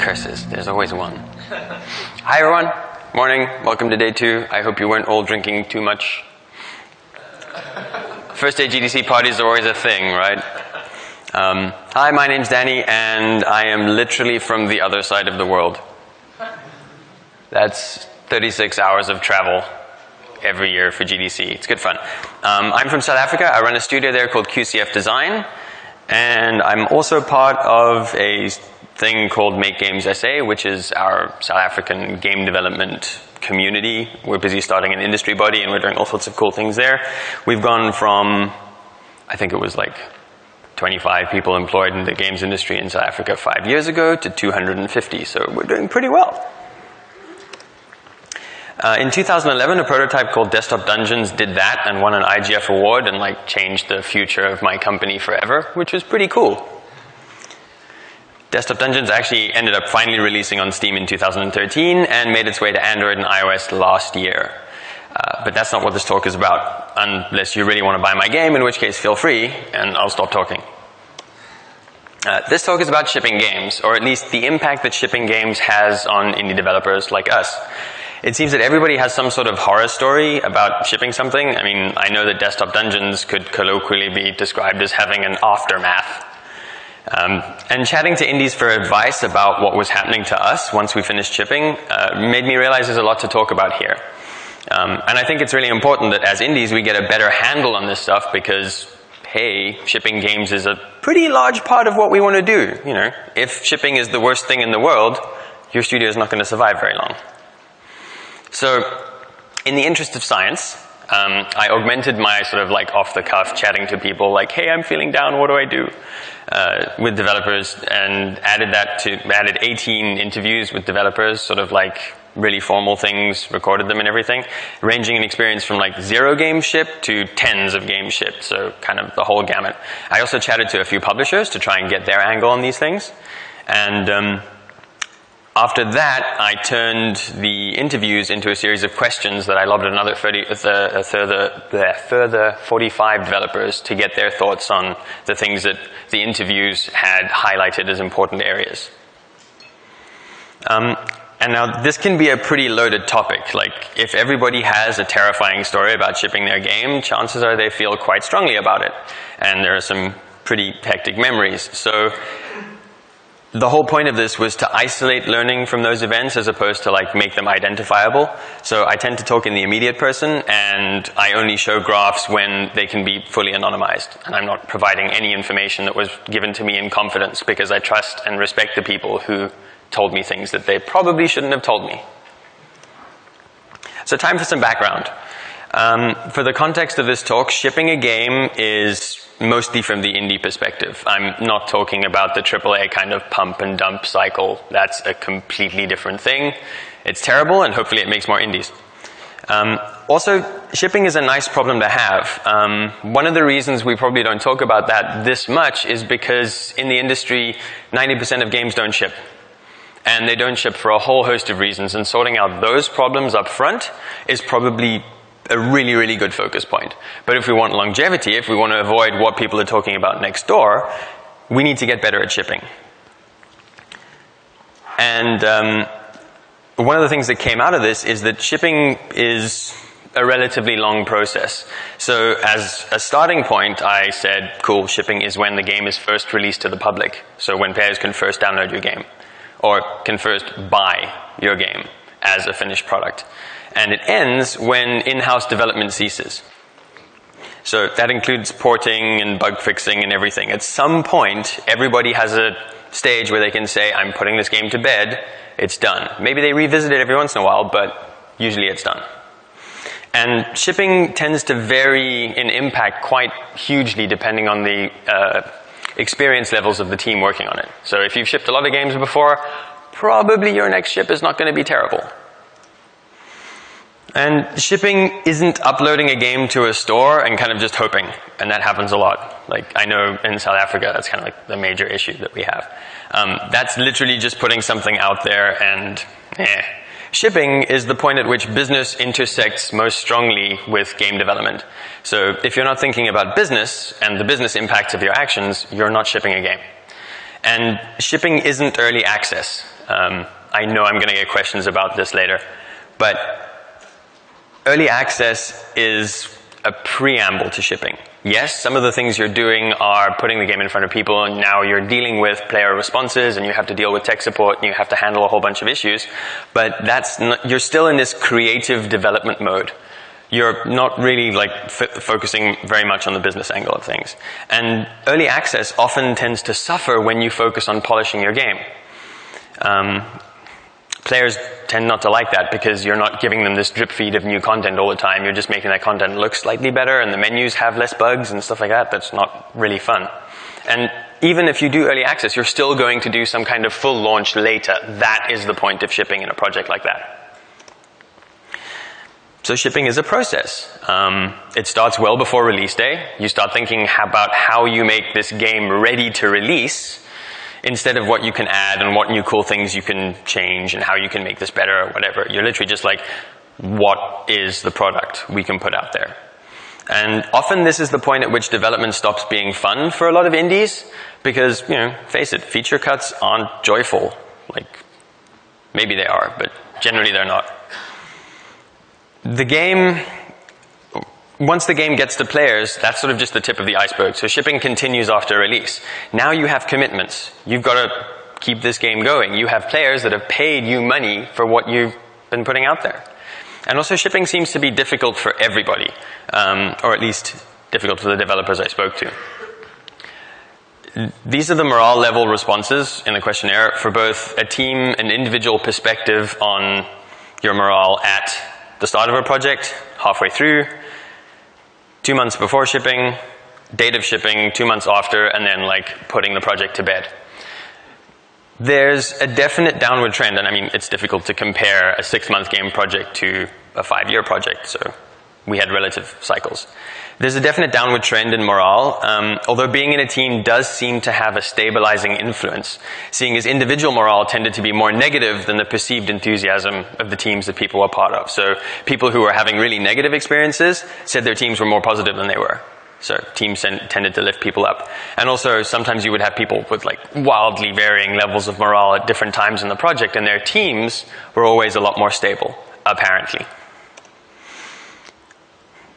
curses. There's always one. Hi everyone. Morning. Welcome to day 2. I hope you weren't all drinking too much. First day GDC parties are always a thing, right? Hi, my name's Danny, and I am literally from the other side of the world. That's 36 hours of travel every year for GDC. It's good fun. I'm from South Africa. I run a studio there called QCF Design, and I'm also part of a thing called Make Games SA, which is our South African game development community. We're busy starting an industry body, and we're doing all sorts of cool things there. We've gone from, I think it was like 25 people employed in the games industry in South Africa 5 years ago to 250, so we're doing pretty well. In 2011, a prototype called Desktop Dungeons did that and won an IGF award and like changed the future of my company forever, which was pretty cool. Desktop Dungeons actually ended up finally releasing on Steam in 2013 and made its way to Android and iOS last year. But that's not what this talk is about, unless you really want to buy my game, in which case feel free, and I'll stop talking. This talk is about shipping games, or at least the impact that shipping games has on indie developers like us. It seems that everybody has some sort of horror story about shipping something. I mean, I know that Desktop Dungeons could colloquially be described as having an aftermath. And chatting to indies for advice about what was happening to us once we finished shipping made me realize there's a lot to talk about here. And I think it's really important that as indies we get a better handle on this stuff because, hey, shipping games is a pretty large part of what we want to do. You know, if shipping is the worst thing in the world, your studio is not going to survive very long. So, in the interest of science, I augmented my sort of like off-the-cuff chatting to people like, hey, I'm feeling down, what do I do? With developers, and added 18 interviews with developers, sort of like really formal things, recorded them and everything, ranging in experience from like 0 games shipped to tens of games shipped, so kind of the whole gamut. I also chatted to a few publishers to try and get their angle on these things, and after that, I turned the interviews into a series of questions that I lobbed at another further 45 developers to get their thoughts on the things that the interviews had highlighted as important areas. And now this can be a pretty loaded topic. Like, if everybody has a terrifying story about shipping their game, chances are they feel quite strongly about it. And there are some pretty hectic memories. So the whole point of this was to isolate learning from those events as opposed to like make them identifiable. So I tend to talk in the immediate person, and I only show graphs when they can be fully anonymized. And I'm not providing any information that was given to me in confidence because I trust and respect the people who told me things that they probably shouldn't have told me. So time for some background. For the context of this talk, shipping a game is mostly from the indie perspective. I'm not talking about the AAA kind of pump and dump cycle. That's a completely different thing. It's terrible, and hopefully it makes more indies. Also, shipping is a nice problem to have. One of the reasons we probably don't talk about that this much is because in the industry, 90% of games don't ship. And they don't ship for a whole host of reasons, and sorting out those problems up front is probably a really, really good focus point. But if we want longevity, if we want to avoid what people are talking about next door, we need to get better at shipping. And one of the things that came out of this is that shipping is a relatively long process. So as a starting point, I said, cool, shipping is when the game is first released to the public. So when players can first download your game, or can first buy your game as a finished product. And it ends when in-house development ceases. So that includes porting and bug fixing and everything. At some point, everybody has a stage where they can say, I'm putting this game to bed, it's done. Maybe they revisit it every once in a while, but usually it's done. And shipping tends to vary in impact quite hugely depending on the experience levels of the team working on it. So if you've shipped a lot of games before, probably your next ship is not going to be terrible. And shipping isn't uploading a game to a store and kind of just hoping, and that happens a lot. Like, I know in South Africa that's kind of like the major issue that we have. That's literally just putting something out there and Shipping is the point at which business intersects most strongly with game development. So if you're not thinking about business and the business impacts of your actions, you're not shipping a game. And shipping isn't early access. I know I'm going to get questions about this later. But early access is a preamble to shipping. Yes, some of the things you're doing are putting the game in front of people, and now you're dealing with player responses, and you have to deal with tech support, and you have to handle a whole bunch of issues. But you're still in this creative development mode. You're not really like focusing very much on the business angle of things. And early access often tends to suffer when you focus on polishing your game. Players tend not to like that because you're not giving them this drip feed of new content all the time. You're just making that content look slightly better, and the menus have less bugs and stuff like that. That's not really fun. And even if you do early access, you're still going to do some kind of full launch later. That is the point of shipping in a project like that. So shipping is a process. It starts well before release day. You start thinking about how you make this game ready to release instead of what you can add and what new cool things you can change and how you can make this better or whatever. You're literally just like, what is the product we can put out there? And often this is the point at which development stops being fun for a lot of indies because, face it, feature cuts aren't joyful. Like, maybe they are, but generally they're not. Once the game gets to players, that's sort of just the tip of the iceberg. So shipping continues after release. Now you have commitments. You've got to keep this game going. You have players that have paid you money for what you've been putting out there. And also shipping seems to be difficult for everybody, or at least difficult for the developers I spoke to. These are the morale level responses in the questionnaire for both a team and individual perspective on your morale at the start of a project, halfway through, 2 months before shipping, date of shipping, 2 months after, and then like putting the project to bed. There's a definite downward trend, and I mean, it's difficult to compare a 6-month game project to a 5-year project, so we had relative cycles. There's a definite downward trend in morale, although being in a team does seem to have a stabilizing influence, seeing as individual morale tended to be more negative than the perceived enthusiasm of the teams that people were part of. So people who were having really negative experiences said their teams were more positive than they were. So teams tended to lift people up. And also sometimes you would have people with like wildly varying levels of morale at different times in the project, and their teams were always a lot more stable, apparently.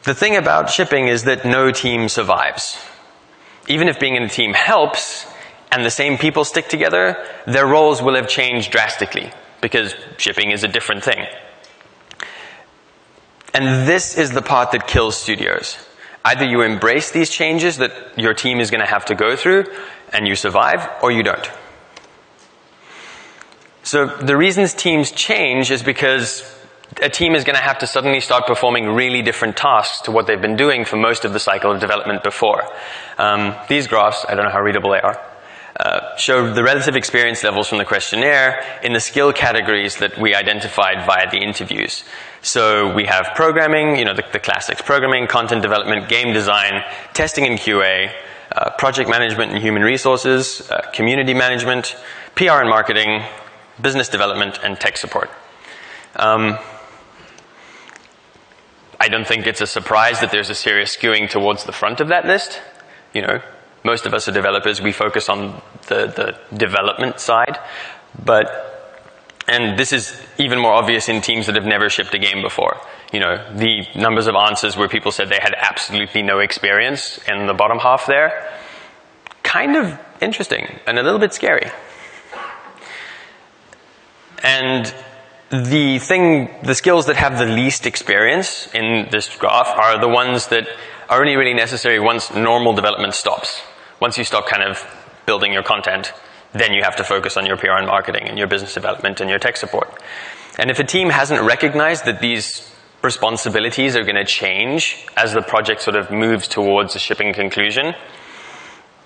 The thing about shipping is that no team survives. Even if being in a team helps, and the same people stick together, their roles will have changed drastically, because shipping is a different thing. And this is the part that kills studios. Either you embrace these changes that your team is going to have to go through, and you survive, or you don't. So the reasons teams change is because a team is going to have to suddenly start performing really different tasks to what they've been doing for most of the cycle of development before. These graphs, I don't know how readable they are, show the relative experience levels from the questionnaire in the skill categories that we identified via the interviews. So we have programming, the classics, programming, content development, game design, testing and QA, project management and human resources, community management, PR and marketing, business development, and tech support. I don't think it's a surprise that there's a serious skewing towards the front of that list. Most of us are developers. We focus on the development side. And this is even more obvious in teams that have never shipped a game before. The numbers of answers where people said they had absolutely no experience in the bottom half there, kind of interesting and a little bit scary. And the skills that have the least experience in this graph are the ones that are only really necessary once normal development stops. Once you stop kind of building your content, then you have to focus on your PR and marketing and your business development and your tech support. And if a team hasn't recognized that these responsibilities are going to change as the project sort of moves towards a shipping conclusion,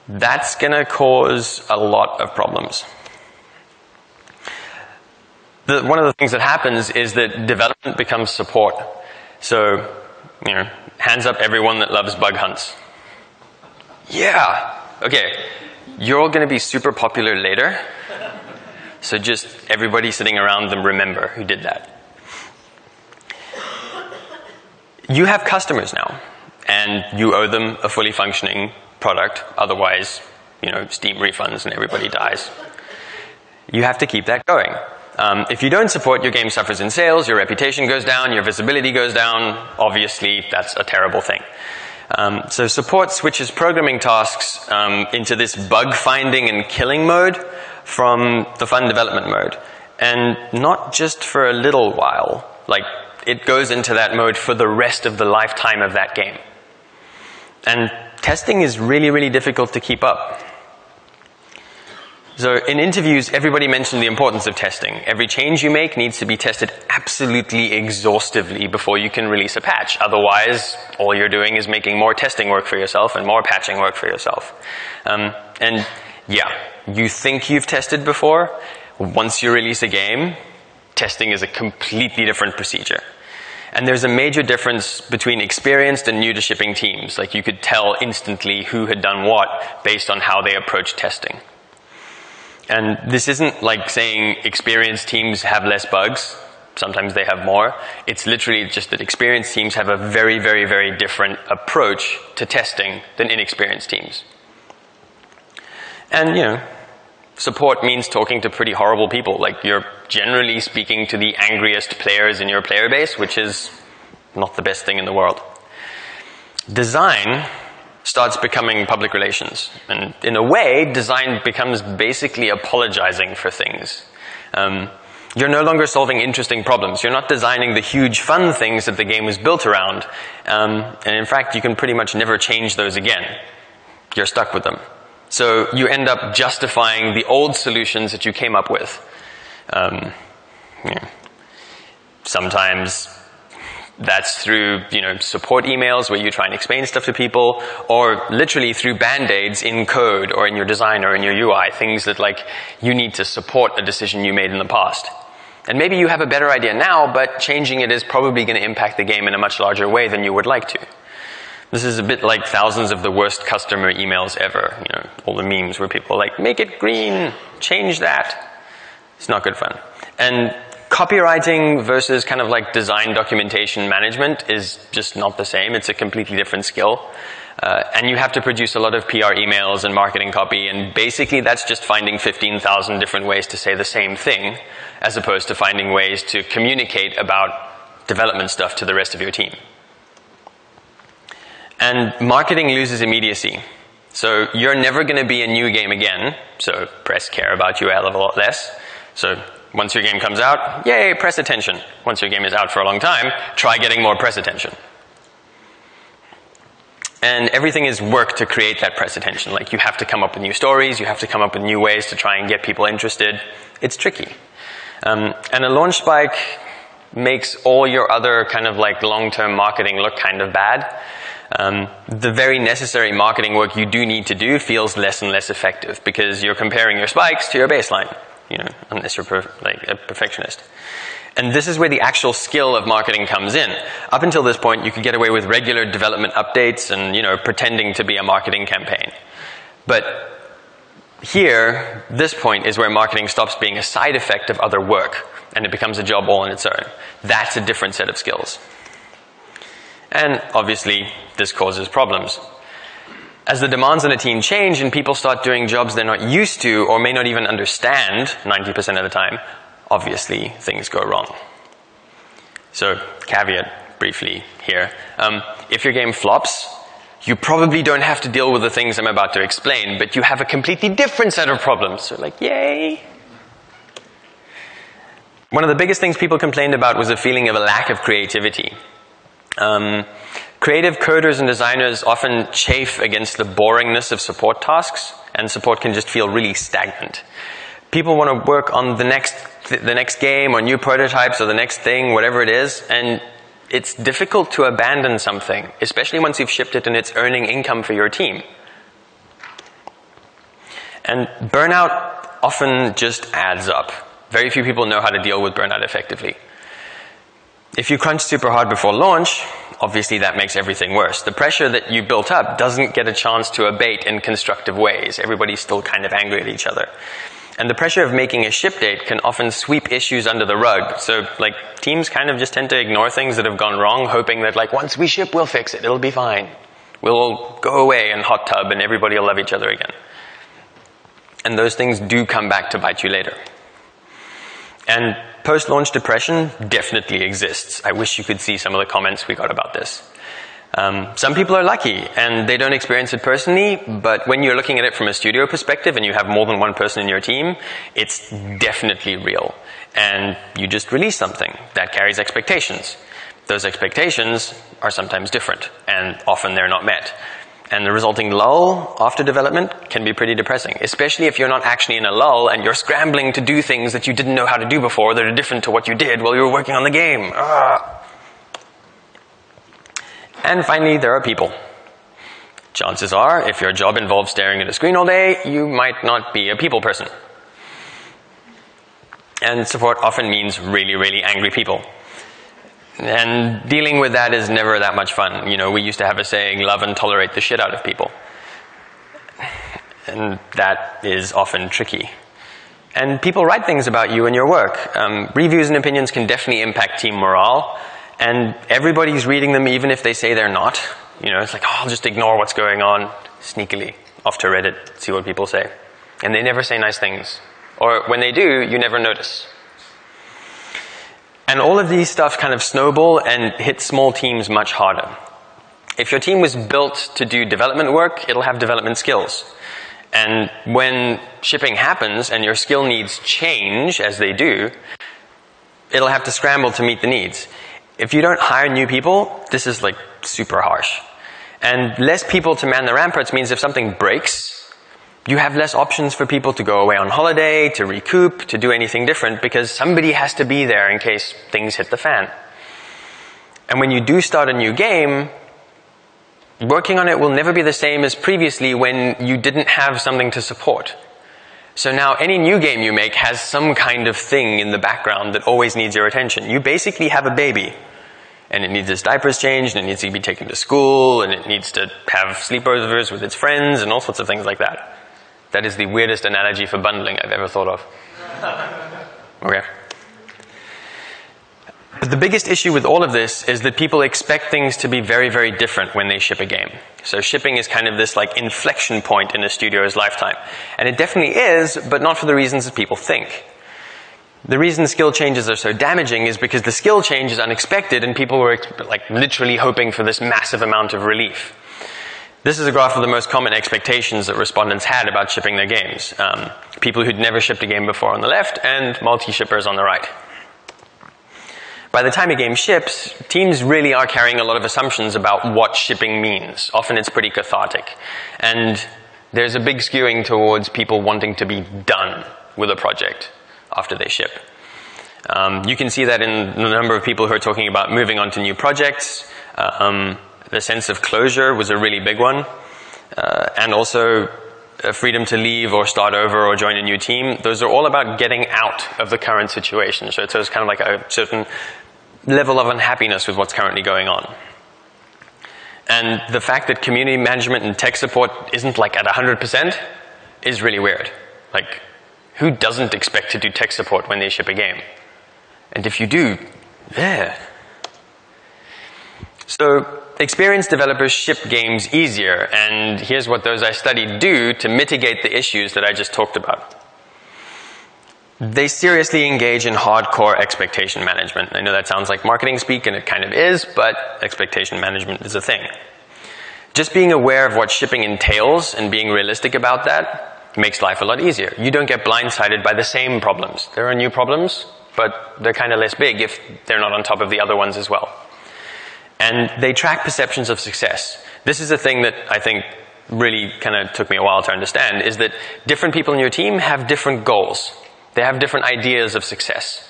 that's going to cause a lot of problems. One of the things that happens is that development becomes support. So, hands up everyone that loves bug hunts. Yeah! Okay, you're all going to be super popular later. So just everybody sitting around them remember who did that. You have customers now, and you owe them a fully functioning product. Otherwise, Steam refunds and everybody dies. you have to keep that going. If you don't support, your game suffers in sales, your reputation goes down, your visibility goes down. Obviously, that's a terrible thing. So support switches programming tasks into this bug finding and killing mode from the fun development mode. And not just for a little while. Like, it goes into that mode for the rest of the lifetime of that game. And testing is really, really difficult to keep up. So in interviews, everybody mentioned the importance of testing. Every change you make needs to be tested absolutely exhaustively before you can release a patch. Otherwise, all you're doing is making more testing work for yourself and more patching work for yourself. And yeah, you think you've tested before. Once you release a game, testing is a completely different procedure. And there's a major difference between experienced and new to shipping teams. Like, you could tell instantly who had done what based on how they approach testing. And this isn't like saying experienced teams have less bugs. Sometimes they have more. It's literally just that experienced teams have a very, very, very different approach to testing than inexperienced teams. And, you know, support means talking to pretty horrible people. Like, you're generally speaking to the angriest players in your player base, which is not the best thing in the world. Design starts becoming public relations. And in a way, design becomes basically apologizing for things. You're no longer solving interesting problems. You're not designing the huge fun things that the game was built around. And in fact, you can pretty much never change those again. You're stuck with them. So you end up justifying the old solutions that you came up with. Yeah. Sometimes that's through, you know, support emails where you try and explain stuff to people, or literally through band-aids in code or in your design or in your UI, things that, like, you need to support a decision you made in the past. And maybe you have a better idea now, but changing it is probably going to impact the game in a much larger way than you would like to. This is a bit like thousands of the worst customer emails ever. You know, all the memes where people are like, make it green, change that. It's not good fun. And copywriting versus kind of like design documentation management is just not the same. It's a completely different skill. And you have to produce a lot of PR emails and marketing copy, and basically that's just finding 15,000 different ways to say the same thing, as opposed to finding ways to communicate about development stuff to the rest of your team. And marketing loses immediacy. So you're never going to be a new game again, so press care about you a hell of a lot less. So once your game comes out, yay, press attention. Once your game is out for a long time, try getting more press attention. And everything is work to create that press attention. Like, you have to come up with new stories, you have to come up with new ways to try and get people interested. It's tricky. And a launch spike makes all your other kind of like long-term marketing look kind of bad. The very necessary marketing work you do need to do feels less and less effective because you're comparing your spikes to your baseline, you know, unless you're like a perfectionist. And this is where the actual skill of marketing comes in. Up until this point, you could get away with regular development updates and, you know, pretending to be a marketing campaign. But here, this point is where marketing stops being a side effect of other work, and it becomes a job all on its own. That's a different set of skills. And obviously, this causes problems. As the demands on a team change and people start doing jobs they're not used to or may not even understand 90% of the time, obviously things go wrong. So, caveat briefly here. If your game flops, you probably don't have to deal with the things I'm about to explain, but you have a completely different set of problems. So like, yay! One of the biggest things people complained about was a feeling of a lack of creativity. Creative coders and designers often chafe against the boringness of support tasks, and support can just feel really stagnant. People want to work on the next game or new prototypes or the next thing, whatever it is, and it's difficult to abandon something, especially once you've shipped it and it's earning income for your team. And burnout often just adds up. Very few people know how to deal with burnout effectively. If you crunch super hard before launch, obviously that makes everything worse. The pressure that you built up doesn't get a chance to abate in constructive ways. Everybody's still kind of angry at each other. And the pressure of making a ship date can often sweep issues under the rug. So, like, teams kind of just tend to ignore things that have gone wrong, hoping that, like, once we ship, we'll fix it. It'll be fine. We'll all go away and hot tub and everybody will love each other again. And those things do come back to bite you later. And post-launch depression definitely exists. I wish you could see some of the comments we got about this. Some people are lucky and they don't experience it personally, but when you're looking at it from a studio perspective and you have more than one person in your team, it's definitely real. And you just release something that carries expectations. Those expectations are sometimes different, and often they're not met. And the resulting lull after development can be pretty depressing, especially if you're not actually in a lull and you're scrambling to do things that you didn't know how to do before that are different to what you did while you were working on the game. And finally, there are people. Chances are, if your job involves staring at a screen all day, you might not be a people person. And support often means really, really angry people. And dealing with that is never that much fun. You know, we used to have a saying, love and tolerate the shit out of people. And that is often tricky. And people write things about you and your work. Reviews and opinions can definitely impact team morale. And everybody's reading them even if they say they're not. You know, it's like, oh, I'll just ignore what's going on sneakily off to Reddit, see what people say. And they never say nice things. Or when they do, you never notice. And all of these stuff kind of snowball and hit small teams much harder. If your team was built to do development work, it'll have development skills. And when shipping happens and your skill needs change, as they do, it'll have to scramble to meet the needs. If you don't hire new people, this is like super harsh. And less people to man the ramparts means if something breaks, you have less options for people to go away on holiday, to recoup, to do anything different, because somebody has to be there in case things hit the fan. And when you do start a new game, working on it will never be the same as previously when you didn't have something to support. So now any new game you make has some kind of thing in the background that always needs your attention. You basically have a baby, and it needs its diapers changed, and it needs to be taken to school, and it needs to have sleepovers with its friends, and all sorts of things like that. That is the weirdest analogy for bundling I've ever thought of. Okay. But the biggest issue with all of this is that people expect things to be very, very different when they ship a game. So shipping is kind of this like inflection point in a studio's lifetime. And it definitely is, but not for the reasons that people think. The reason skill changes are so damaging is because the skill change is unexpected and people were like literally hoping for this massive amount of relief. This is a graph of the most common expectations that respondents had about shipping their games. People who'd never shipped a game before on the left, and multi-shippers on the right. By the time a game ships, teams really are carrying a lot of assumptions about what shipping means. Often it's pretty cathartic. And there's a big skewing towards people wanting to be done with a project after they ship. You can see that in the number of people who are talking about moving on to new projects. The sense of closure was a really big one. And also freedom to leave or start over or join a new team. Those are all about getting out of the current situation. So it's kind of like a certain level of unhappiness with what's currently going on. And the fact that community management and tech support isn't like at 100% is really weird. Like, who doesn't expect to do tech support when they ship a game? And if you do, yeah. So, experienced developers ship games easier, and here's what those I studied do to mitigate the issues that I just talked about. They seriously engage in hardcore expectation management. I know that sounds like marketing speak, and it kind of is, but expectation management is a thing. Just being aware of what shipping entails and being realistic about that makes life a lot easier. You don't get blindsided by the same problems. There are new problems, but they're kind of less big if they're not on top of the other ones as well. And they track perceptions of success. This is a thing that I think really kind of took me a while to understand, is that different people in your team have different goals. They have different ideas of success.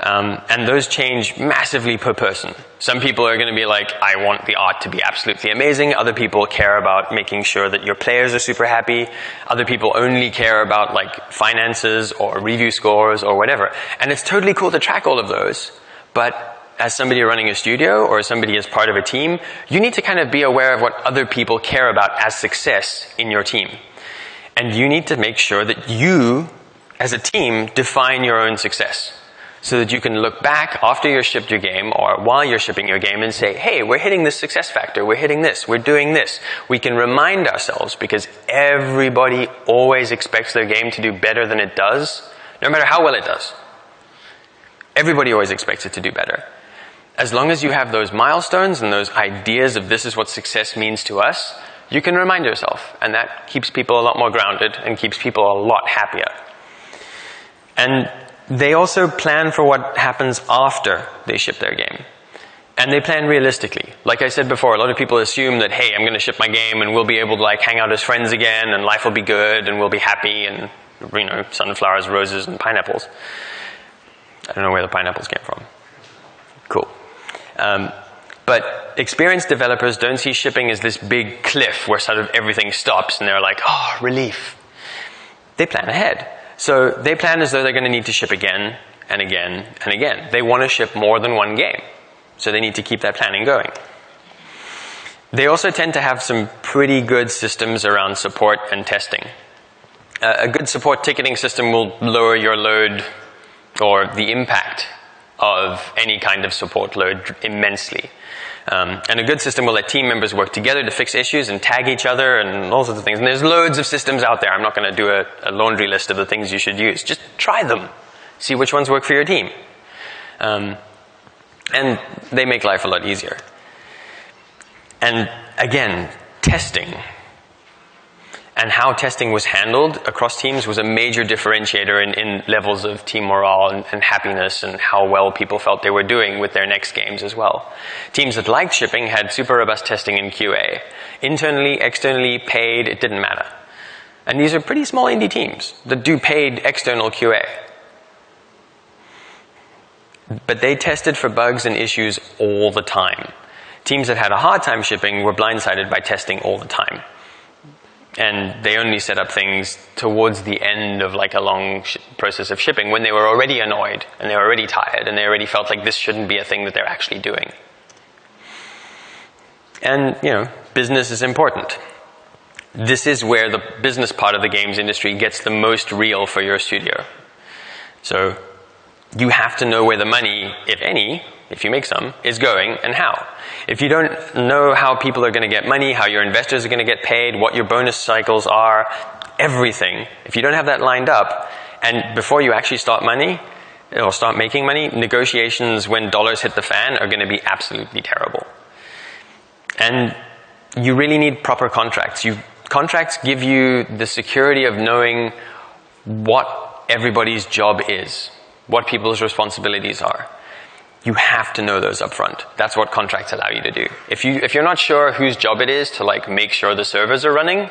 And those change massively per person. Some people are going to be like, I want the art to be absolutely amazing. Other people care about making sure that your players are super happy. Other people only care about like finances or review scores or whatever. And it's totally cool to track all of those. But as somebody running a studio or somebody as part of a team, you need to kind of be aware of what other people care about as success in your team. And you need to make sure that you, as a team, define your own success. So that you can look back after you've shipped your game or while you're shipping your game and say, hey, we're hitting this success factor, we're hitting this, we're doing this. We can remind ourselves, because everybody always expects their game to do better than it does, no matter how well it does. Everybody always expects it to do better. As long as you have those milestones and those ideas of this is what success means to us, you can remind yourself, and that keeps people a lot more grounded and keeps people a lot happier. And they also plan for what happens after they ship their game. And they plan realistically. Like I said before, a lot of people assume that, hey, I'm going to ship my game and we'll be able to like hang out as friends again and life will be good and we'll be happy and, you know, sunflowers, roses, and pineapples. I don't know where the pineapples came from. Cool. But experienced developers don't see shipping as this big cliff where sort of everything stops and they're like, oh, relief. They plan ahead. So they plan as though they're going to need to ship again and again and again. They want to ship more than one game. So they need to keep that planning going. They also tend to have some pretty good systems around support and testing. A good support ticketing system will lower your load or the impact of any kind of support load immensely. And a good system will let team members work together to fix issues and tag each other and all sorts of things. And there's loads of systems out there. I'm not going to do a laundry list of the things you should use. Just try them. See which ones work for your team. And they make life a lot easier. And again, testing and how testing was handled across teams was a major differentiator in levels of team morale and happiness and how well people felt they were doing with their next games as well. Teams that liked shipping had super robust testing in QA. Internally, externally, paid, it didn't matter. And these are pretty small indie teams that do paid external QA. But they tested for bugs and issues all the time. Teams that had a hard time shipping were blindsided by testing all the time. And they only set up things towards the end of like a long process of shipping when they were already annoyed and they were already tired and they already felt like this shouldn't be a thing that they're actually doing. And, you know, business is important. This is where the business part of the games industry gets the most real for your studio. So you have to know where the money, if any, if you make some, is going and how. If you don't know how people are going to get money, how your investors are going to get paid, what your bonus cycles are, everything, if you don't have that lined up, and before you actually start money, or start making money, negotiations when dollars hit the fan are going to be absolutely terrible. And you really need proper contracts. Contracts give you the security of knowing what everybody's job is, what people's responsibilities are. You have to know those up front. That's what contracts allow you to do. If you're not sure whose job it is to like make sure the servers are running,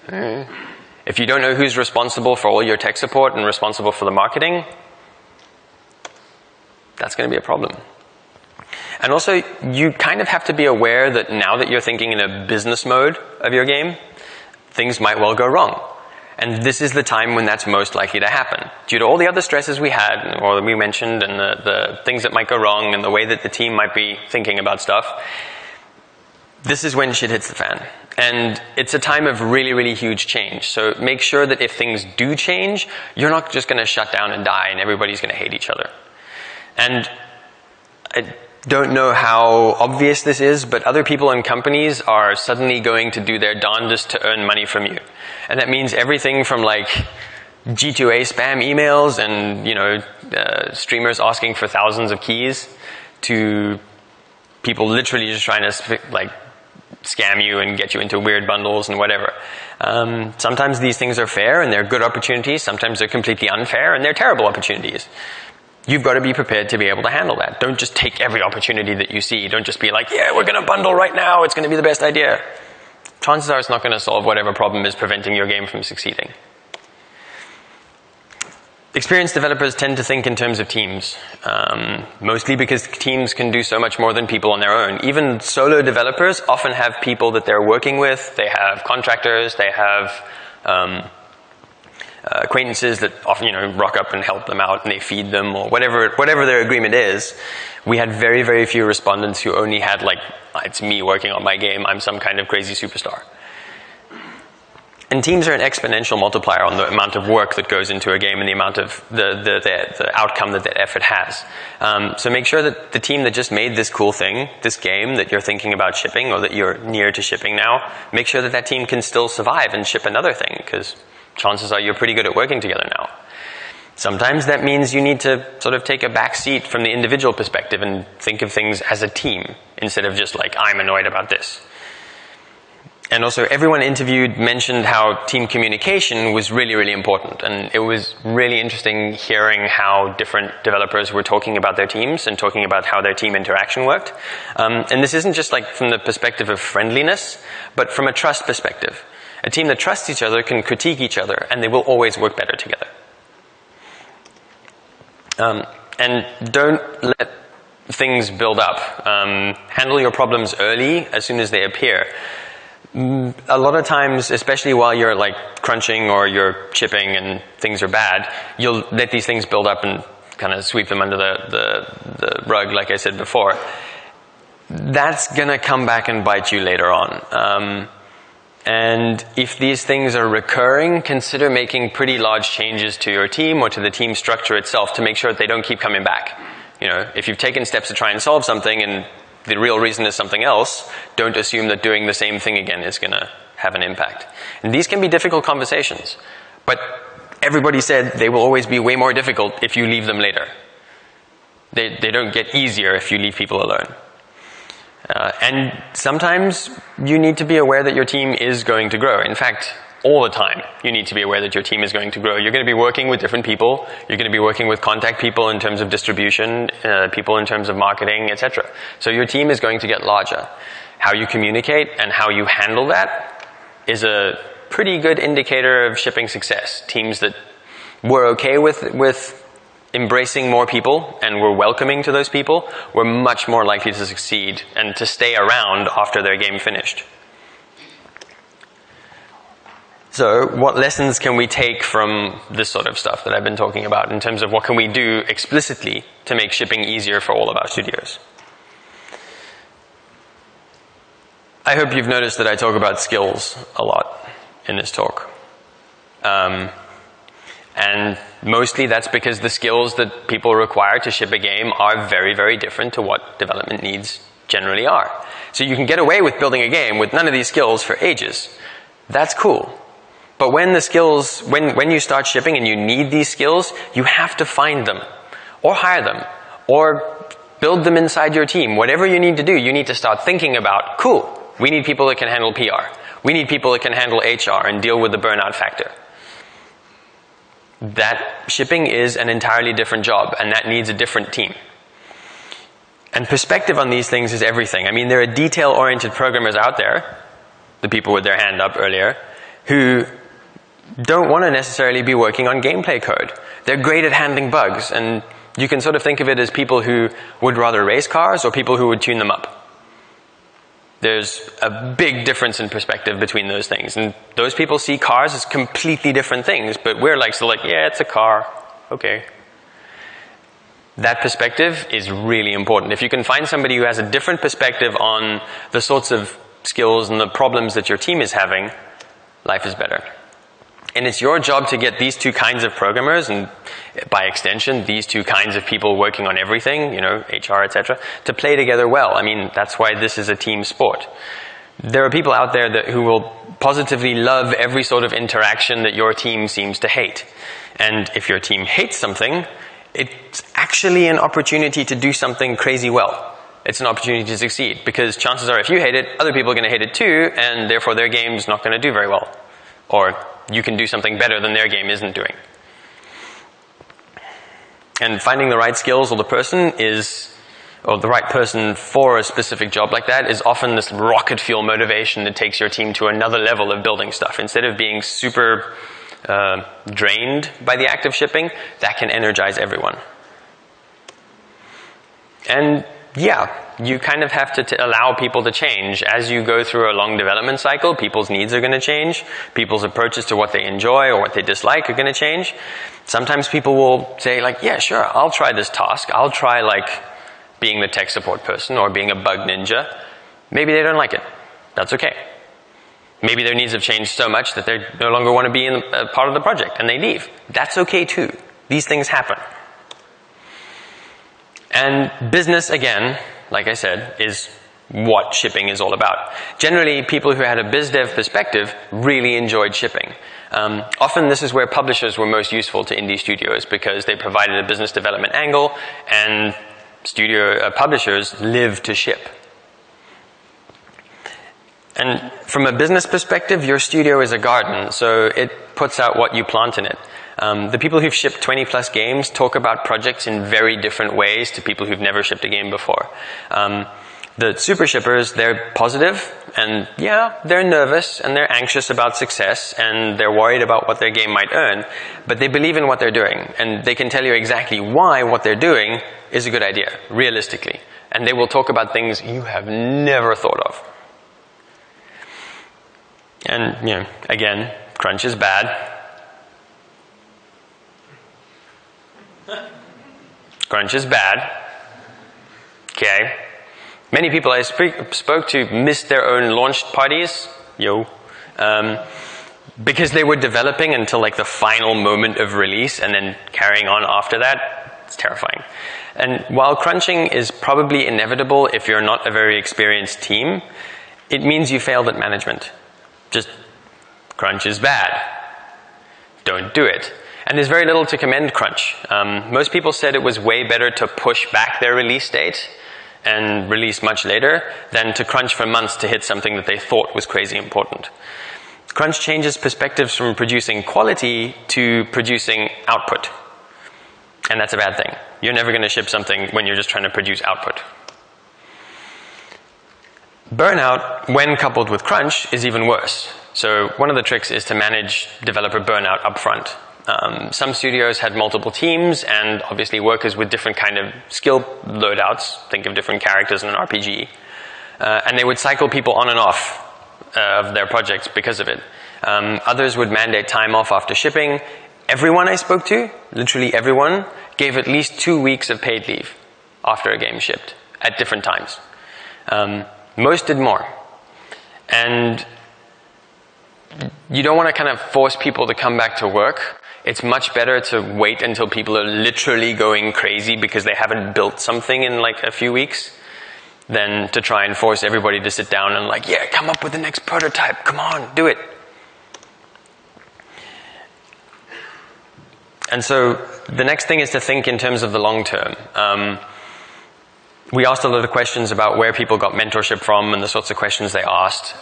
if you don't know who's responsible for all your tech support and responsible for the marketing, that's going to be a problem. And also, you kind of have to be aware that now that you're thinking in a business mode of your game, things might well go wrong. And this is the time when that's most likely to happen. Due to all the other stresses we had, or that we mentioned, and the things that might go wrong, and the way that the team might be thinking about stuff, this is when shit hits the fan. And it's a time of really, really huge change. So make sure that if things do change, you're not just going to shut down and die, and everybody's going to hate each other. And I don't know how obvious this is, but other people in companies are suddenly going to do their darndest to earn money from you. And that means everything from like G2A spam emails and, you know, streamers asking for thousands of keys to people literally just trying to like scam you and get you into weird bundles and whatever. Sometimes these things are fair and they're good opportunities. Sometimes they're completely unfair and they're terrible opportunities. You've got to be prepared to be able to handle that. Don't just take every opportunity that you see. Don't just be like, yeah, we're going to bundle right now. It's going to be the best idea. Chances are it's not going to solve whatever problem is preventing your game from succeeding. Experienced developers tend to think in terms of teams, mostly because teams can do so much more than people on their own. Even solo developers often have people that they're working with. They have contractors. They have acquaintances that often, you know, rock up and help them out and they feed them or whatever their agreement is. We had very, very few respondents who only had like, it's me working on my game, I'm some kind of crazy superstar. And teams are an exponential multiplier on the amount of work that goes into a game and the amount of the outcome that effort has. So make sure that the team that just made this cool thing, this game that you're thinking about shipping or that you're near to shipping now, make sure that that team can still survive and ship another thing, because chances are you're pretty good at working together now. Sometimes that means you need to sort of take a back seat from the individual perspective and think of things as a team instead of just like, I'm annoyed about this. And also everyone interviewed mentioned how team communication was really, really important. And it was really interesting hearing how different developers were talking about their teams and talking about how their team interaction worked. And this isn't just like from the perspective of friendliness, but from a trust perspective. A team that trusts each other can critique each other and they will always work better together. And don't let things build up. Handle your problems early as soon as they appear. A lot of times, especially while you're like crunching or you're shipping and things are bad, you'll let these things build up and kind of sweep them under the rug, like I said before. That's gonna come back and bite you later on. And if these things are recurring, consider making pretty large changes to your team or to the team structure itself to make sure that they don't keep coming back. You know, if you've taken steps to try and solve something and the real reason is something else, don't assume that doing the same thing again is going to have an impact. And these can be difficult conversations, but everybody said they will always be way more difficult if you leave them later. They don't get easier if you leave people alone. And sometimes you need to be aware that your team is going to grow. In fact, all the time, you need to be aware that your team is going to grow. You're going to be working with different people. You're going to be working with contact people in terms of distribution, people in terms of marketing, etc. So your team is going to get larger. How you communicate and how you handle that is a pretty good indicator of shipping success. Teams that were okay with embracing more people and were welcoming to those people were much more likely to succeed and to stay around after their game finished. So what lessons can we take from this sort of stuff that I've been talking about in terms of what can we do explicitly to make shipping easier for all of our studios? I hope you've noticed that I talk about skills a lot in this talk. And mostly that's because the skills that people require to ship a game are very, very different to what development needs generally are. So you can get away with building a game with none of these skills for ages. That's cool. But when the skills, when you start shipping and you need these skills, you have to find them, or hire them, or build them inside your team. Whatever you need to do, you need to start thinking about, cool, we need people that can handle PR. We need people that can handle HR and deal with the burnout factor. That shipping is an entirely different job, and that needs a different team. And perspective on these things is everything. I mean, there are detail-oriented programmers out there, the people with their hand up earlier, who don't want to necessarily be working on gameplay code. They're great at handling bugs, and you can sort of think of it as people who would rather race cars or people who would tune them up. There's a big difference in perspective between those things, and those people see cars as completely different things, but we're like, so like, yeah, it's a car, okay. That perspective is really important. If you can find somebody who has a different perspective on the sorts of skills and the problems that your team is having, life is better. And it's your job to get these two kinds of programmers, and by extension, these two kinds of people working on everything, you know, HR, etc., to play together well. I mean, that's why this is a team sport. There are people out there who will positively love every sort of interaction that your team seems to hate. And if your team hates something, it's actually an opportunity to do something crazy well. It's an opportunity to succeed, because chances are if you hate it, other people are going to hate it too, and therefore their game's not going to do very well. Or you can do something better than their game isn't doing. And finding the right skills or the right person for a specific job like that is often this rocket fuel motivation that takes your team to another level of building stuff. Instead of being super drained by the act of shipping, that can energize everyone. And yeah, you kind of have to allow people to change. As you go through a long development cycle, people's needs are going to change. People's approaches to what they enjoy or what they dislike are going to change. Sometimes people will say like, yeah, sure, I'll try this task. I'll try like being the tech support person or being a bug ninja. Maybe they don't like it. That's okay. Maybe their needs have changed so much that they no longer want to be in a part of the project and they leave. That's okay too. These things happen. And business, again, like I said, is what shipping is all about. Generally, people who had a biz dev perspective really enjoyed shipping. Often this is where publishers were most useful to indie studios because they provided a business development angle, and publishers live to ship. And from a business perspective, your studio is a garden, so it puts out what you plant in it. The people who've shipped 20 plus games talk about projects in very different ways to people who've never shipped a game before. The super shippers, they're positive, and yeah, they're nervous and they're anxious about success and they're worried about what their game might earn, but they believe in what they're doing and they can tell you exactly why what they're doing is a good idea, realistically. And they will talk about things you have never thought of. And, you know, again, crunch is bad. Crunch is bad. Okay. Many people I spoke to missed their own launch parties, because they were developing until like the final moment of release and then carrying on after that. It's terrifying. And while crunching is probably inevitable if you're not a very experienced team, it means you failed at management. Just, crunch is bad. Don't do it. And there's very little to commend crunch. Most people said it was way better to push back their release date and release much later than to crunch for months to hit something that they thought was crazy important. Crunch changes perspectives from producing quality to producing output. And that's a bad thing. You're never going to ship something when you're just trying to produce output. Burnout, when coupled with crunch, is even worse. So one of the tricks is to manage developer burnout up front. Some studios had multiple teams and obviously workers with different kind of skill loadouts. Think of different characters in an RPG. And they would cycle people on and off of their projects because of it. Others would mandate time off after shipping. Everyone I spoke to, literally everyone, gave at least 2 weeks of paid leave after a game shipped at different times. Most did more. And you don't want to kind of force people to come back to work. It's much better to wait until people are literally going crazy because they haven't built something in like a few weeks than to try and force everybody to sit down and like, yeah, come up with the next prototype. Come on, do it. And so the next thing is to think in terms of the long term. We asked a lot of questions about where people got mentorship from and the sorts of questions they asked.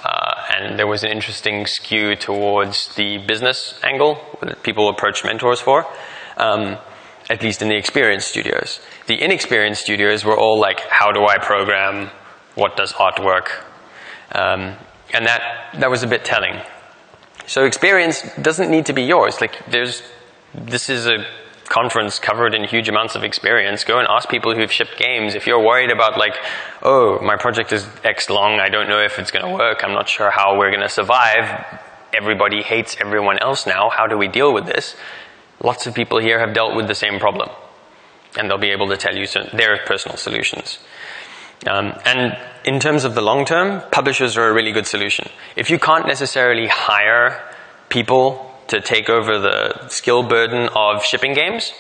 And there was an interesting skew towards the business angle that people approach mentors for, at least in the experienced studios. The inexperienced studios were all like, how do I program? What does artwork? And that was a bit telling. So experience doesn't need to be yours. Like this is a conference covered in huge amounts of experience. Go and ask people who've shipped games. If you're worried about like, oh, my project is X long, I don't know if it's going to work, I'm not sure how we're going to survive, everybody hates everyone else now, how do we deal with this? Lots of people here have dealt with the same problem. And they'll be able to tell you their personal solutions. And in terms of the long term, publishers are a really good solution. If you can't necessarily hire people to take over the skill burden of shipping games,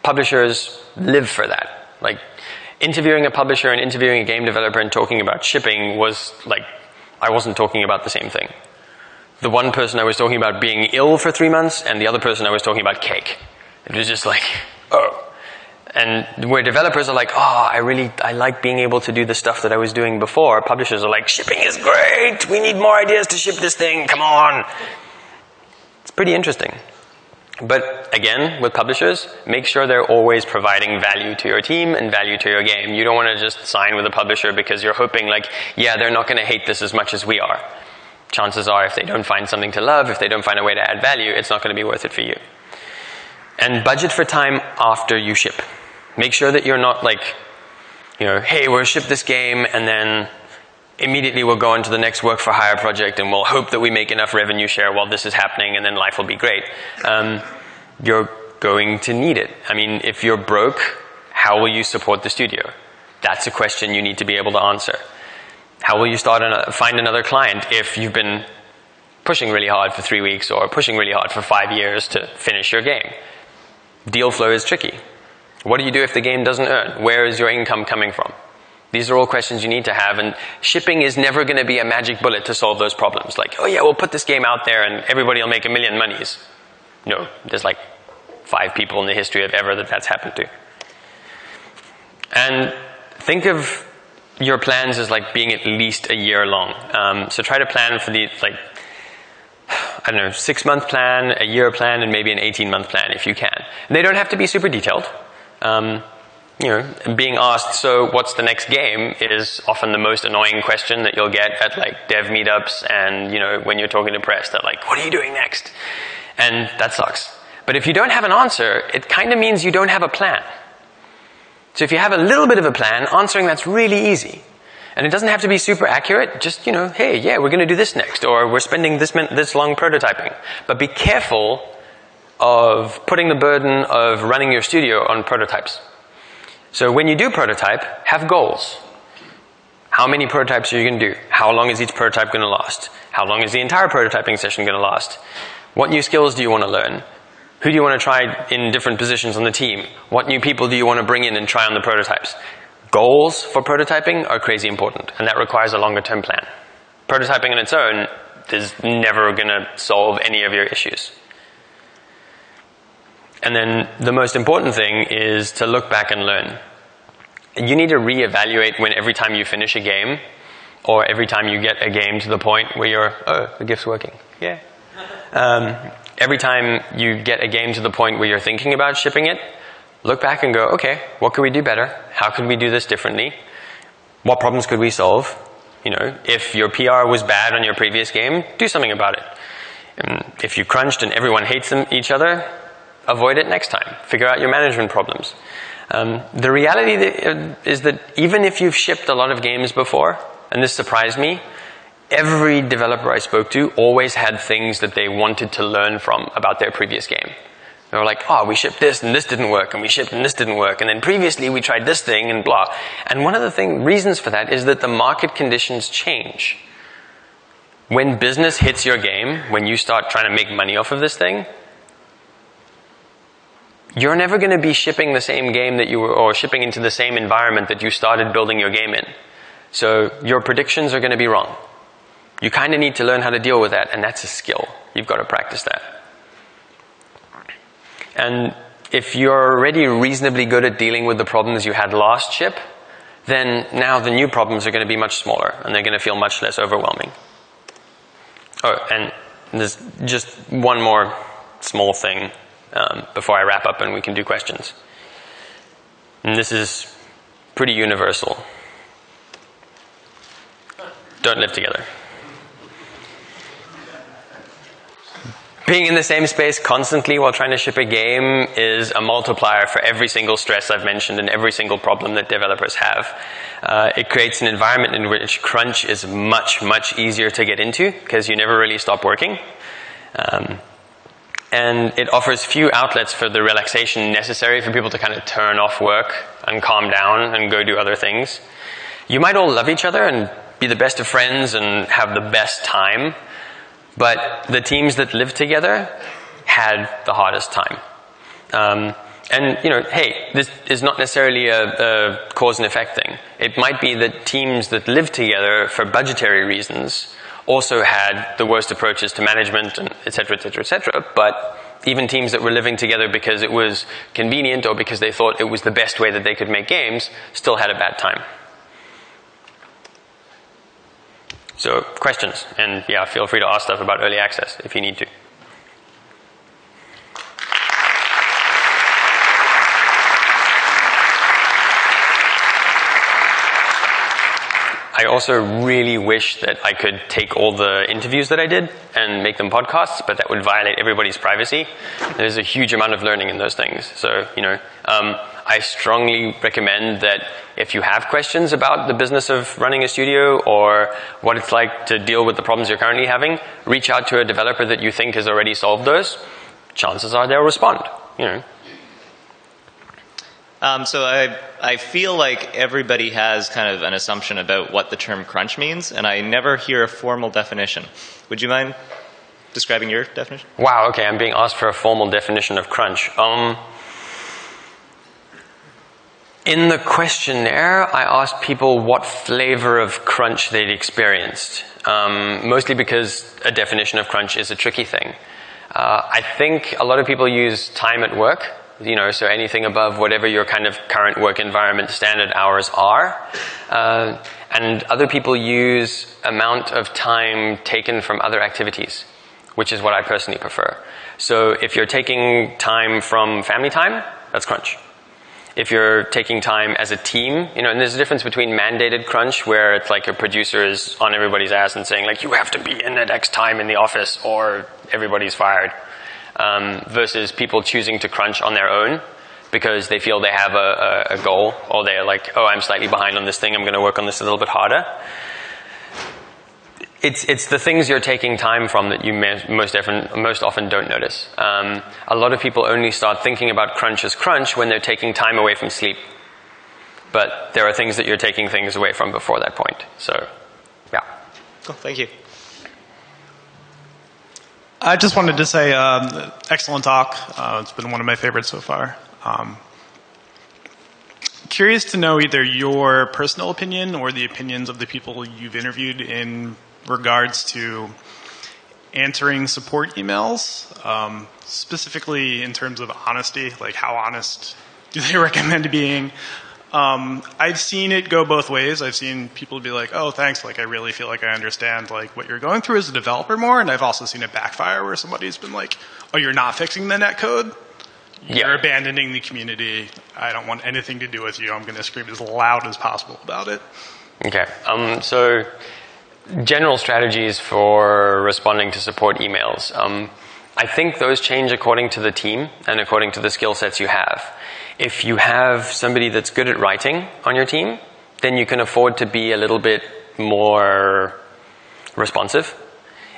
publishers live for that. Like, interviewing a publisher and interviewing a game developer and talking about shipping was like, I wasn't talking about the same thing. The one person I was talking about being ill for 3 months, and the other person I was talking about cake. It was just like, oh. And where developers are like, oh, I like being able to do the stuff that I was doing before, publishers are like, shipping is great, we need more ideas to ship this thing, come on. It's pretty interesting. But again, with publishers, make sure they're always providing value to your team and value to your game. You don't want to just sign with a publisher because you're hoping like, yeah, they're not going to hate this as much as we are. Chances are if they don't find something to love, if they don't find a way to add value, it's not going to be worth it for you. And budget for time after you ship. Make sure that you're not like, hey, we'll ship this game and then immediately we'll go on to the next work for hire project and we'll hope that we make enough revenue share while this is happening and then life will be great. You're going to need it. I mean, if you're broke, how will you support the studio? That's a question you need to be able to answer. How will you find another client if you've been pushing really hard for 3 weeks or pushing really hard for 5 years to finish your game? Deal flow is tricky. What do you do if the game doesn't earn? Where is your income coming from? These are all questions you need to have, and shipping is never going to be a magic bullet to solve those problems. Like, oh yeah, we'll put this game out there and everybody will make $1 million monies. No, there's like 5 people in the history of ever that's happened to. And think of your plans as like being at least a year long. So try to plan for the, like, I don't know, 6-month plan, a year plan, and maybe an 18-month plan if you can. And they don't have to be super detailed. You know, being asked, so what's the next game, is often the most annoying question that you'll get at like dev meetups, and you know, when you're talking to press, they're like, what are you doing next? And that sucks. But if you don't have an answer, it kind of means you don't have a plan. So if you have a little bit of a plan, answering that's really easy. And it doesn't have to be super accurate, just, you know, hey, yeah, we're going to do this next, or we're spending this long prototyping. But be careful of putting the burden of running your studio on prototypes. So when you do prototype, have goals. How many prototypes are you going to do? How long is each prototype going to last? How long is the entire prototyping session going to last? What new skills do you want to learn? Who do you want to try in different positions on the team? What new people do you want to bring in and try on the prototypes? Goals for prototyping are crazy important, and that requires a longer term plan. Prototyping on its own is never going to solve any of your issues. And then the most important thing is to look back and learn. You need to reevaluate when every time you finish a game, or every time you get a game to the point where you're, oh, the GIF's working, yeah. Every time you get a game to the point where you're thinking about shipping it, look back and go, okay, what could we do better? How could we do this differently? What problems could we solve? You know, if your PR was bad on your previous game, do something about it. And if you crunched and everyone hates each other, avoid it next time. Figure out your management problems. The reality is that even if you've shipped a lot of games before, and this surprised me, every developer I spoke to always had things that they wanted to learn from about their previous game. They were like, oh, we shipped this and this didn't work, and we shipped and this didn't work, and then previously we tried this thing and blah. And one of the reasons for that is that the market conditions change. When business hits your game, when you start trying to make money off of this thing, you're never going to be shipping the same game that you were, or shipping into the same environment that you started building your game in. So your predictions are going to be wrong. You kind of need to learn how to deal with that, and that's a skill. You've got to practice that. And if you're already reasonably good at dealing with the problems you had last ship, then now the new problems are going to be much smaller, and they're going to feel much less overwhelming. Oh, and there's just one more small thing before I wrap up and we can do questions. And this is pretty universal. Don't live together. Being in the same space constantly while trying to ship a game is a multiplier for every single stress I've mentioned and every single problem that developers have. It creates an environment in which crunch is much, much easier to get into because you never really stop working. And it offers few outlets for the relaxation necessary for people to kind of turn off work and calm down and go do other things. You might all love each other and be the best of friends and have the best time, but the teams that live together had the hardest time. And, you know, hey, this is not necessarily a cause and effect thing. It might be that teams that live together for budgetary reasons also had the worst approaches to management, and et cetera, et cetera, et cetera. But even teams that were living together because it was convenient or because they thought it was the best way that they could make games still had a bad time. So, questions. And yeah, feel free to ask stuff about early access if you need to. I also really wish that I could take all the interviews that I did and make them podcasts, but that would violate everybody's privacy. There's a huge amount of learning in those things. So, you know, I strongly recommend that if you have questions about the business of running a studio or what it's like to deal with the problems you're currently having, reach out to a developer that you think has already solved those. Chances are they'll respond, you know. So I feel like everybody has kind of an assumption about what the term crunch means, and I never hear a formal definition. Would you mind describing your definition? Wow, okay, I'm being asked for a formal definition of crunch. In the questionnaire, I asked people what flavor of crunch they'd experienced, mostly because a definition of crunch is a tricky thing. I think a lot of people use time at work, so anything above whatever your kind of current work environment standard hours are. And other people use amount of time taken from other activities, which is what I personally prefer. So if you're taking time from family time, that's crunch. If you're taking time as a team, and there's a difference between mandated crunch, where it's like a producer is on everybody's ass and saying, like, you have to be in at X time in the office or everybody's fired, versus people choosing to crunch on their own because they feel they have a goal, or they're like, oh, I'm slightly behind on this thing, I'm going to work on this a little bit harder. It's the things you're taking time from that you most often don't notice. A lot of people only start thinking about crunch as crunch when they're taking time away from sleep. But there are things that you're taking things away from before that point. So, yeah. Cool, thank you. I just wanted to say, excellent talk. It's been one of my favorites so far. Curious to know either your personal opinion or the opinions of the people you've interviewed in regards to answering support emails, specifically in terms of honesty, like how honest do they recommend being? I've seen it go both ways. I've seen people be like, oh, thanks, like I really feel like I understand like what you're going through as a developer more, and I've also seen it backfire where somebody's been like, oh, you're not fixing the netcode? You're abandoning the community. I don't want anything to do with you. I'm going to scream as loud as possible about it. Okay, so general strategies for responding to support emails. I think those change according to the team and according to the skill sets you have. If you have somebody that's good at writing on your team, then you can afford to be a little bit more responsive.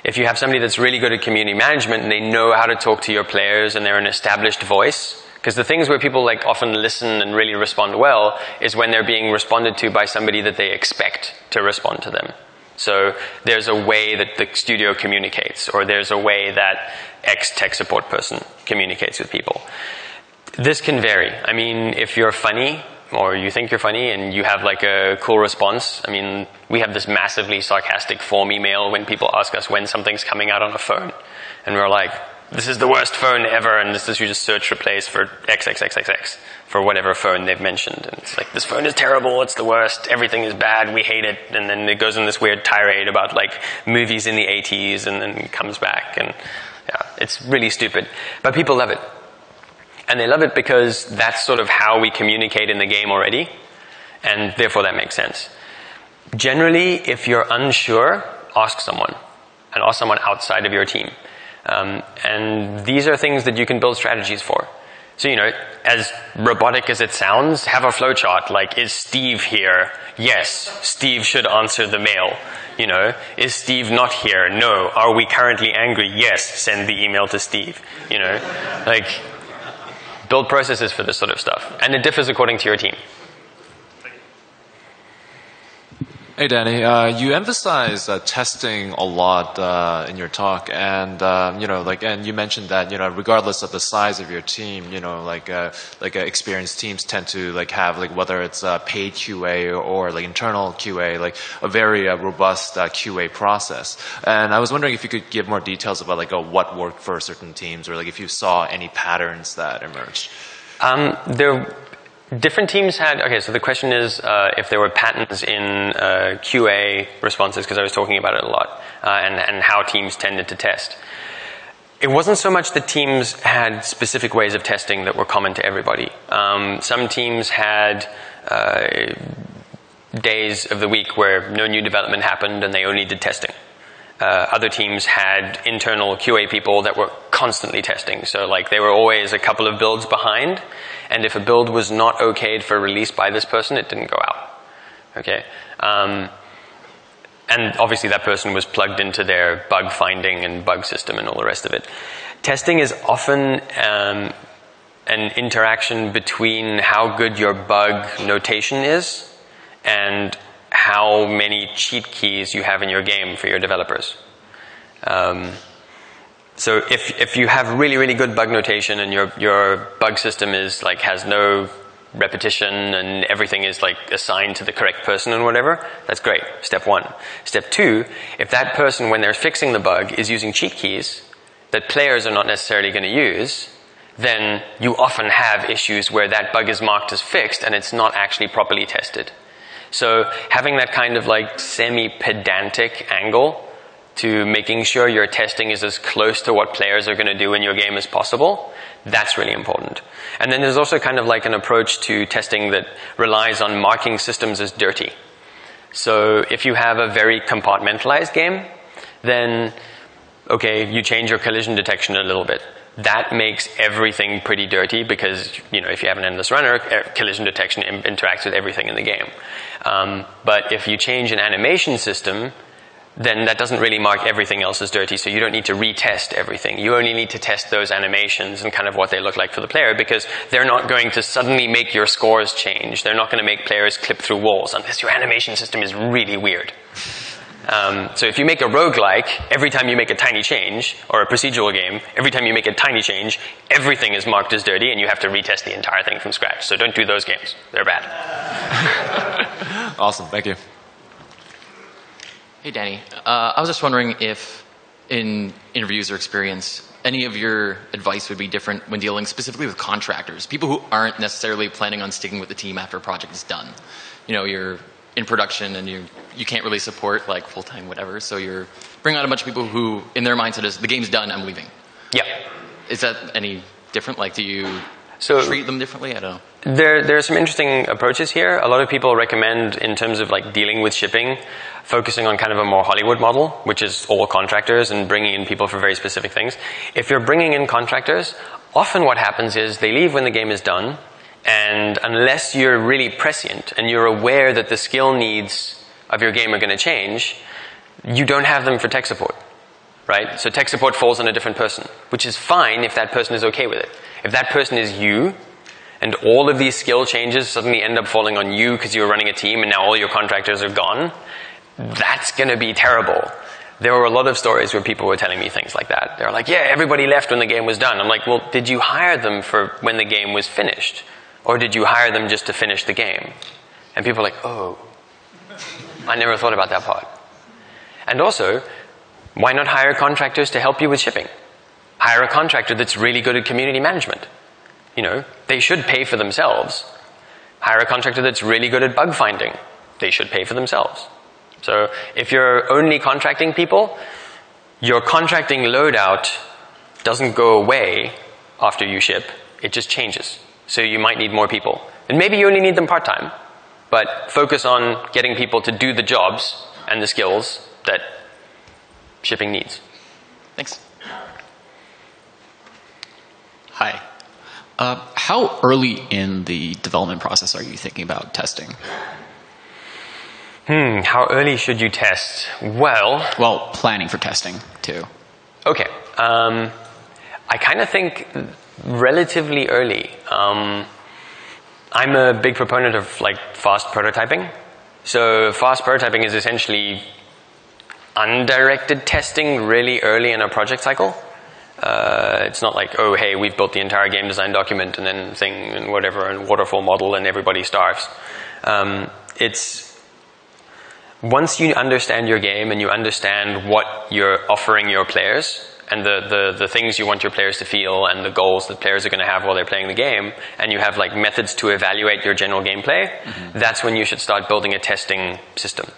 If you have somebody that's really good at community management and they know how to talk to your players and they're an established voice, because the things where people like often listen and really respond well is when they're being responded to by somebody that they expect to respond to them. So there's a way that the studio communicates, or there's a way that X tech support person communicates with people. This can vary. I mean, if you're funny, or you think you're funny, and you have like a cool response, I mean, we have this massively sarcastic form email when people ask us when something's coming out on a phone. And we're like, this is the worst phone ever, and this is, you just search replace for XXXXX for whatever phone they've mentioned. And it's like, this phone is terrible, it's the worst, everything is bad, we hate it. And then it goes in this weird tirade about like movies in the 80s, and then comes back. And yeah, it's really stupid. But people love it. And they love it because that's sort of how we communicate in the game already. And therefore that makes sense. Generally, if you're unsure, ask someone. And ask someone outside of your team. And these are things that you can build strategies for. So, as robotic as it sounds, have a flowchart. Like, is Steve here? Yes, Steve should answer the mail. Is Steve not here? No. Are we currently angry? Yes, send the email to Steve. Like, build processes for this sort of stuff. And it differs according to your team. Hey, Danny. You emphasize testing a lot in your talk, and and you mentioned that regardless of the size of your team, experienced teams tend to have whether it's paid QA or internal QA, a very robust QA process. And I was wondering if you could give more details about what worked for certain teams, or if you saw any patterns that emerged. Different teams had, okay, so the question is if there were patterns in QA responses, because I was talking about it a lot, and how teams tended to test. It wasn't so much that teams had specific ways of testing that were common to everybody. Some teams had days of the week where no new development happened and they only did testing. Other teams had internal QA people that were constantly testing. So they were always a couple of builds behind. And if a build was not okayed for release by this person, it didn't go out. Okay? And obviously that person was plugged into their bug finding and bug system and all the rest of it. Testing is often an interaction between how good your bug notation is and how many cheat keys you have in your game for your developers. So if you have really, really good bug notation and your bug system is has no repetition and everything is like assigned to the correct person and whatever, that's great. Step one. Step two, if that person, when they're fixing the bug, is using cheat keys that players are not necessarily going to use, then you often have issues where that bug is marked as fixed and it's not actually properly tested. So having that kind of like semi-pedantic angle to making sure your testing is as close to what players are going to do in your game as possible, that's really important. And then there's also kind of like an approach to testing that relies on marking systems as dirty. So if you have a very compartmentalized game, then okay, you change your collision detection a little bit. That makes everything pretty dirty because, you know, if you have an endless runner, collision detection interacts with everything in the game. But if you change an animation system, then that doesn't really mark everything else as dirty, so you don't need to retest everything. You only need to test those animations and kind of what they look like for the player, because they're not going to suddenly make your scores change. They're not going to make players clip through walls unless your animation system is really weird. So if you make a roguelike, every time you make a tiny change, or a procedural game, every time you make a tiny change, everything is marked as dirty and you have to retest the entire thing from scratch. So don't do those games. They're bad. Awesome, thank you. Hey, Danny. I was just wondering if, in interviews or experience, any of your advice would be different when dealing specifically with contractors, people who aren't necessarily planning on sticking with the team after a project is done. You know, you're in production and you can't really support like full-time whatever, so you're bringing out a bunch of people who, in their mindset is, the game's done, I'm leaving. Yeah. Is that any different? Like, do you treat them differently? I don't know. There are some interesting approaches here. A lot of people recommend, in terms of like dealing with shipping, focusing on kind of a more Hollywood model, which is all contractors and bringing in people for very specific things. If you're bringing in contractors, often what happens is they leave when the game is done, and unless you're really prescient and you're aware that the skill needs of your game are going to change, you don't have them for tech support, right? So tech support falls on a different person, which is fine if that person is okay with it. If that person is you, and all of these skill changes suddenly end up falling on you because you're running a team and now all your contractors are gone, that's going to be terrible. There were a lot of stories where people were telling me things like that. They were like, yeah, everybody left when the game was done. I'm like, well, did you hire them for when the game was finished? Or did you hire them just to finish the game? And people are like, oh, I never thought about that part. And also, why not hire contractors to help you with shipping? Hire a contractor that's really good at community management. You know, they should pay for themselves. Hire a contractor that's really good at bug finding. They should pay for themselves. So if you're only contracting people, your contracting loadout doesn't go away after you ship. It just changes. So you might need more people. And maybe you only need them part-time, but focus on getting people to do the jobs and the skills that shipping needs. Thanks. Hi. How early in the development process are you thinking about testing? How early should you test? Well, planning for testing, too. Okay. I kind of think relatively early. I'm a big proponent of like fast prototyping. So fast prototyping is essentially undirected testing really early in a project cycle. It's not like, oh, hey, we've built the entire game design document and then thing and whatever and waterfall model and everybody starves. It's once you understand your game and you understand what you're offering your players and the things you want your players to feel and the goals that players are going to have while they're playing the game, and you have like methods to evaluate your general gameplay, that's when you should start building a testing system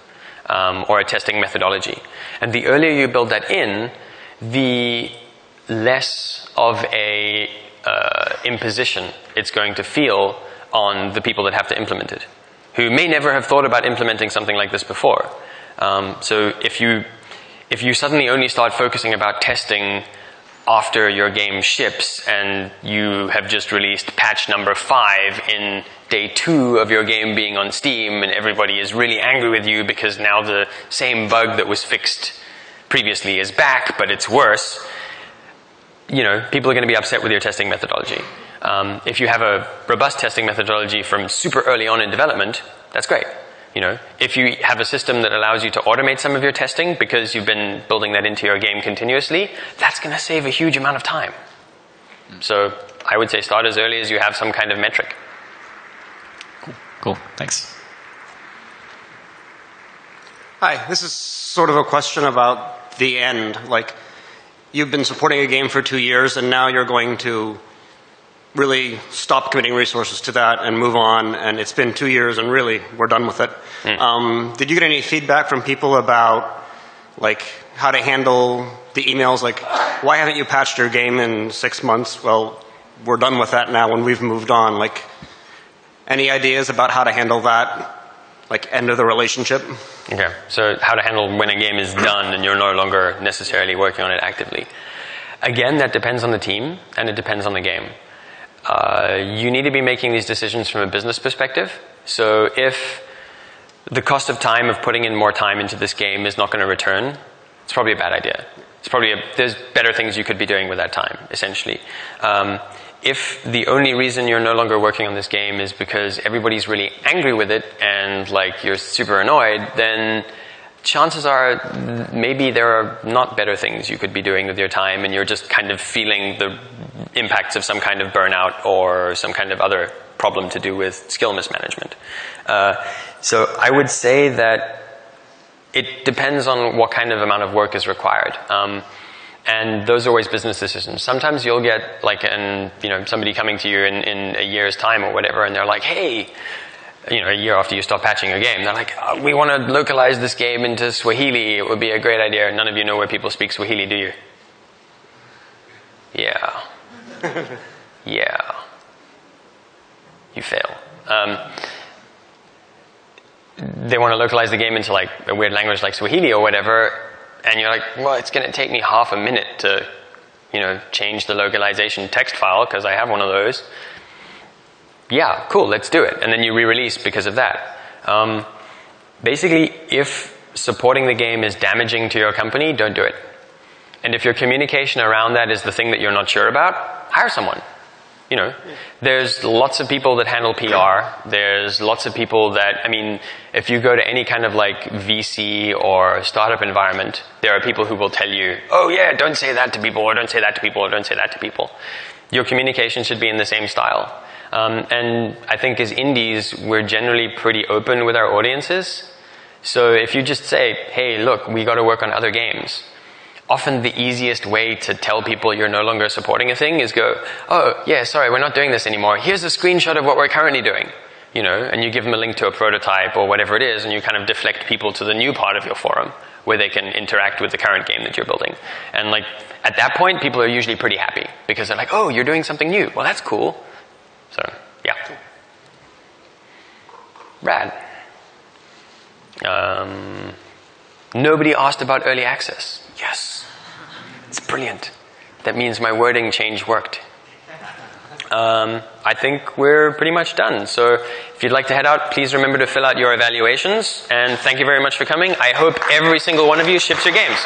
or a testing methodology. And the earlier you build that in, the less of a imposition it's going to feel on the people that have to implement it, who may never have thought about implementing something like this before. So if you suddenly only start focusing about testing after your game ships and you have just released patch number 5 in day 2 of your game being on Steam and everybody is really angry with you because now the same bug that was fixed previously is back, but it's worse, you know, people are going to be upset with your testing methodology. If you have a robust testing methodology from super early on in development, that's great. You know, if you have a system that allows you to automate some of your testing because you've been building that into your game continuously, that's going to save a huge amount of time. So I would say start as early as you have some kind of metric. Cool. Thanks. Hi, this is sort of a question about the end. Like, you've been supporting a game for 2 years, and now you're going to really stop committing resources to that and move on, and it's been 2 years, and really, we're done with it. Did you get any feedback from people about, like, how to handle the emails? Like, why haven't you patched your game in 6 months? Well, we're done with that now, and we've moved on. Like, any ideas about how to handle that, like, end of the relationship? Okay, so how to handle when a game is done and you're no longer necessarily working on it actively. Again, that depends on the team and it depends on the game. You need to be making these decisions from a business perspective. So if the cost of time of putting in more time into this game is not going to return, it's probably a bad idea. There's better things you could be doing with that time, essentially. If the only reason you're no longer working on this game is because everybody's really angry with it and like you're super annoyed, then chances are maybe there are not better things you could be doing with your time and you're just kind of feeling the impacts of some kind of burnout or some kind of other problem to do with skill mismanagement. So I would say that it depends on what kind of amount of work is required. And those are always business decisions. Sometimes you'll get like somebody coming to you in a year's time or whatever, and they're like, hey, a year after you stop patching a game, they're like, oh, we want to localize this game into Swahili. It would be a great idea. None of you know where people speak Swahili, do you? Yeah. Yeah. You fail. They want to localize the game into like a weird language like Swahili or whatever, and you're like, well, it's going to take me half a minute to, change the localization text file because I have one of those. Yeah, cool, let's do it. And then you re-release because of that. Basically, if supporting the game is damaging to your company, don't do it. And if your communication around that is the thing that you're not sure about, hire someone. There's lots of people that handle PR. There's lots of people that, if you go to any kind of like VC or startup environment, there are people who will tell you, oh yeah, don't say that to people, or don't say that to people, or don't say that to people. Your communication should be in the same style. And I think as indies, we're generally pretty open with our audiences. So if you just say, hey, look, we got to work on other games. Often the easiest way to tell people you're no longer supporting a thing is go, oh, yeah, sorry, we're not doing this anymore. Here's a screenshot of what we're currently doing. And you give them a link to a prototype or whatever it is, and you kind of deflect people to the new part of your forum where they can interact with the current game that you're building. And like, at that point, people are usually pretty happy because they're like, oh, you're doing something new. Well, that's cool. So, yeah. Rad. Nobody asked about early access. Yes. It's brilliant. That means my wording change worked. I think we're pretty much done. So if you'd like to head out, please remember to fill out your evaluations. And thank you very much for coming. I hope every single one of you ships your games.